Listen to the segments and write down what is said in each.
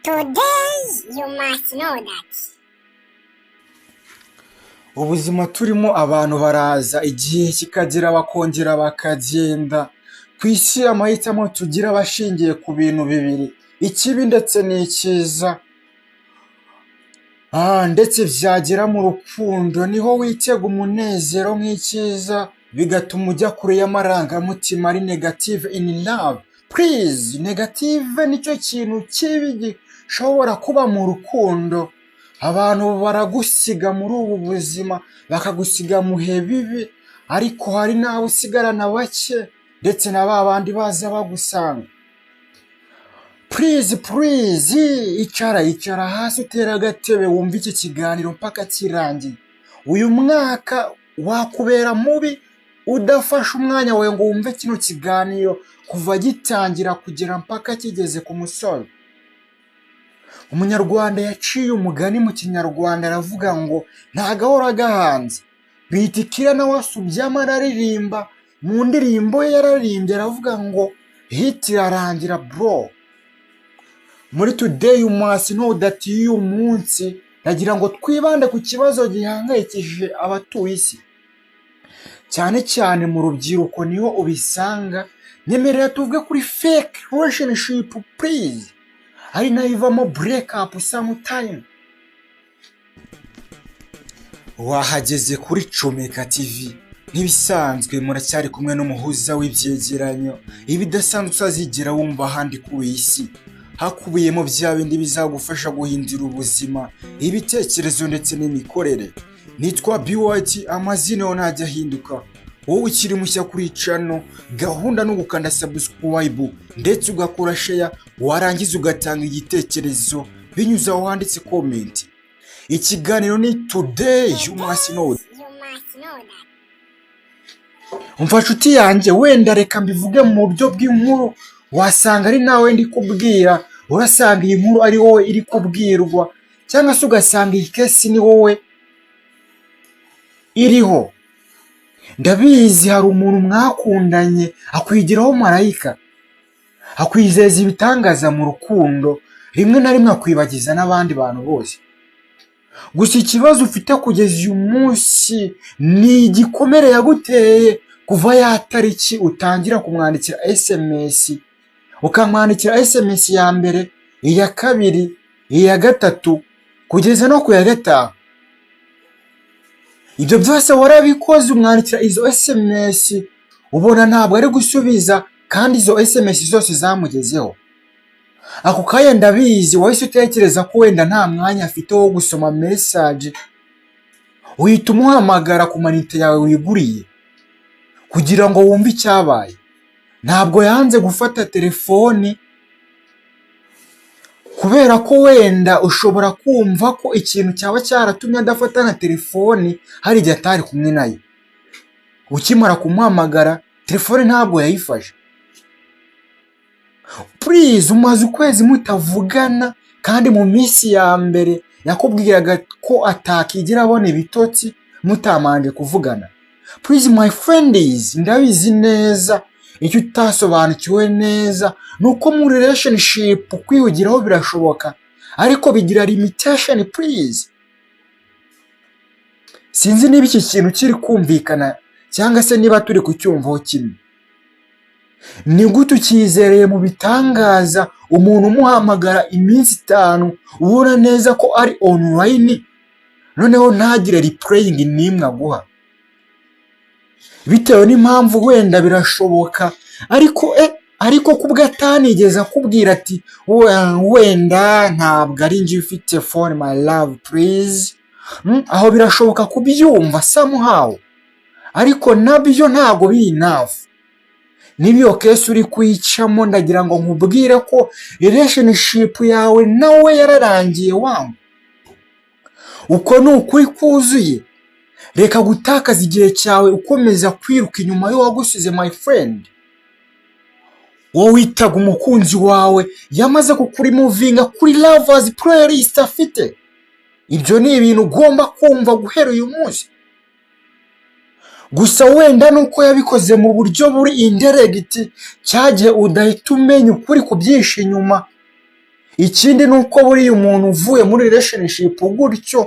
Today you must know that. Ubuzima turimo abantu baraza igihe kikagera bakongera bakagenda. Ku isi amahitamo tugira abashingiye ku bintu bibiri, ikibi ndetse n'icyiza. Ndetse byagera mu rukundo niho witega umunezero nk'icyiza, bigatuma ujya kure y'amarangamutima ari negative in love. Please, negative nicyo kintu kibi gishobora kuba mu rukundo. Abantu baragusiga muri ubu buzima, bakagusiga mu bihe bibi, ariko hari n'abo usigarana bake ndetse na ba bandi baza bagusanga. Please, icara hasi utera agatebe wumva iki kiganiro mpaka kirangiye. Uyu mwaka wakubera mubi udafashe umwanya wawe ngo wumve kino kiganiro kuva gitangira kugera mpaka kigeze ku musozo. Umunyarwanda yaciye umugani mu kinyarwanda aravuga ngo nta gahora gahanze. Bitikira nawe asubyamo araririmba, mu ndirimbo ye yararimbye aravuga ngo hit irarangira bro. Muri today you must know that uyu munsi nagira ngo twibande ku kibazo gihangayikishije abatuye isi, cyane cyane mu rubyiruko niho ubisanga. Nyemerera tuvuge kuri fake relationship please, ari nayo ivamo break up sometime. Wahageze kuri Comeka TV nk'ibisanzwe, muracyari kumwe n'umuhuza w'ibyegeranyo ibidasanzwe uzazigera wumva ahandi ku isi, hakubiyemo bya bindi bizagufasha guhindura ubuzima, ibitekerezo ndetse n'imikorere. Nitwa BYT, amazina yo ntajya ahinduka. Wowe ukiri mushya kuri channel, gahunda no gukanda subscribe ndetse ugakora share, warangiza ugatanga igitekerezo binyuze aho handitse comment. Ikiganiro ni today you must know. Umva nshuti yanjye, wenda reka mbivuge mu buryo bw'inkuru, wasanga ari nawe ndi kubwira, urasanga iyi nkuru ari wowe iri kubwirwa, cyangwa se ugasanga iyi kesi ni wowe iriho. Ndabizi hari umuntu mwakundanye akwigiraho marayika, akwizeza ibitangaza mu rukundo, rimwe na rimwe akwibagiza n'abandi bantu bose. Gusa ikibazo ufite kugeza uyu munsi ni igikomere yaguteye kuva ya tariki utangira kumwandikira SMS, ukamwandikira SMS ya mbere, iya kabiri, iya gatatu, kugeza no ku ya gatanu. Ibyo byose warabikoze, umwandikira izo SMS, ubona ntabwo ari gusubiza, kandi izo SMS zose zamugezeho. Ako kanya ndabizi wahise utekereza ko wenda nta mwanya afite wo gusoma message, uhita umuhamagara ku manite yawe wiguriye kugira ngo wumve icyabaye. Ntabwo yanze gufata telefoni kubera ko wenda ushobora kumva ko ikintu cyaba cyaratumye adafata na telefoni hari igihe atari kumwe nayo. Ukimara kumuhamagara telefoni ntabwo yayifashe. Please, umaze ukwezi mutavugana, kandi mu minsi ya mbere yakubwiraga ko atakigira abona ibitotsi mutamanje kuvugana. Please my friends, ndabizi neza icyo utasobanukiwe neza nuko mu relationship kwihugiraho birashoboka, ariko bigira limitation please. Sinzi niba iki kintu kiri kumvikana cyangwa se niba turi kucyumvaho kimwe. Ni gute ukizereye mu bitangaza umuntu umuhamagara iminsi 5 ubona neza ko ari online, noneho ntagire replaying n'imwe aguha? Bitewe n'impamvu wenda birashoboka, ariko kubwo atanigeze akubwira ati wenda ntabwo ari njye ufite phone my love please, aho birashoboka kubyumva somehow, ariko nabyo ntabwo biri enough. Nibiyo kesi uri kwicamo, ndagira ngo nkubwire ko relationship yawe nawe yararangiye wangu. Uko ni ukuri kuzuye. Reka gutakaza igihe cyawe ukomeza kwiruka inyuma yo wagusize my friend. Wowe witaga umukunzi wawe yamaze kukurimuvinga kuri lovers playlist afite. Ibyo ni ibintu ugomba kumva guhera uyu munsi. Gusa wenda nuko yabikoze mu buryo buri indirect, cyagiye udahita umenya ukuri kubyisha inyuma. ikindi ni uko buriya umuntu uvuye muri relationship gutyo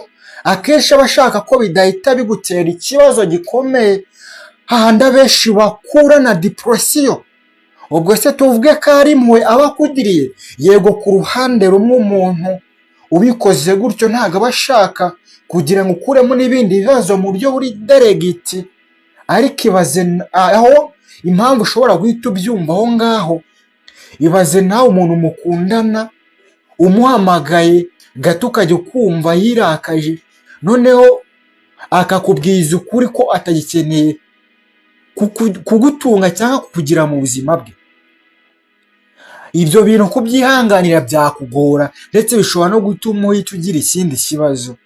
akenshi aba ashaka ko bidahita bigutera ikibazo gikomeye, hahandi abenshi bakura na depression. Ubwo se tuvuge ko ari impuhwe aba akugiriye? Yego, ku ruhande rumwe umuntu ubikoze gutyo ntabwo aba ashaka kugira ngo ukuremo n'ibindi bibazo mu buryo buri deregiti, ariko ibaze aho impamvu ushobora guhita ubyumva aho ngaho. Ibaze nawe umuntu mukundana umuhamagaye gato ukajya ukumva yirakaje, noneho akakubwiza ukuri ko atagikeneye kugutunga cyangwa kukugira mu buzima bwe. Ibyo bintu kubyihanganira byakugora, ndetse bishobora no gutuma uhita ugira ikindi kibazo.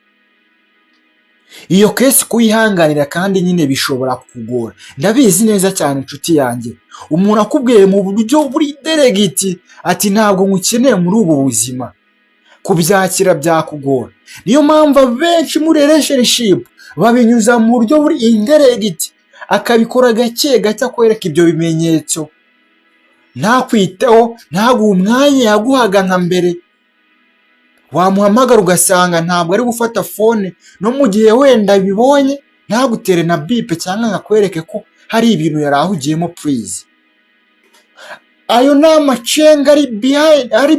Iyo kesi kuyihanganira kandi nyine bishobora kukugora, ndabizi neza cyane inshuti yanjye. Umuntu akubwiye mu buryo buri deregiti ati ntabwo ngukeneye muri ubu buzima, kubyakira byakugora. Niyo mpamvu abenshi muri relationship babinyuza mu buryo buri indiregiti, akabikora gake gake akwereka ibyo bimenyetso, ntakwiteho, ntaguhe umwanya yaguhaga nka mbere. Wamuhamagara ugasanga ntabwo ari gufata fone, no mu gihe wenda bibonye ntagutere na bipe cyangwa akwereke ko hari ibintu yari ahugiyemo please. Ayo ni amacenga ari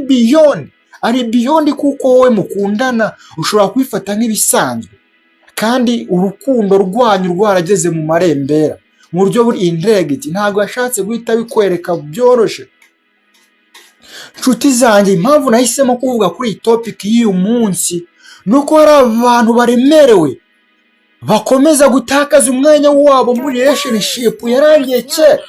beyond kuko wowe mukundana ushobora kubifata nk'ibisanzwe, kandi urukundo rwanyu rwarageze mu marembera mu buryo buri indiregiti, ntabwo yashatse guhita bikwereka byoroshye. Nshuti zanjye, impamvu nahisemo kuvuga kuri iyi topic y'uyu munsi nuko hari abantu baremerewe bakomeza gutakaza umwanya wabo muri relationship yarangiye kera.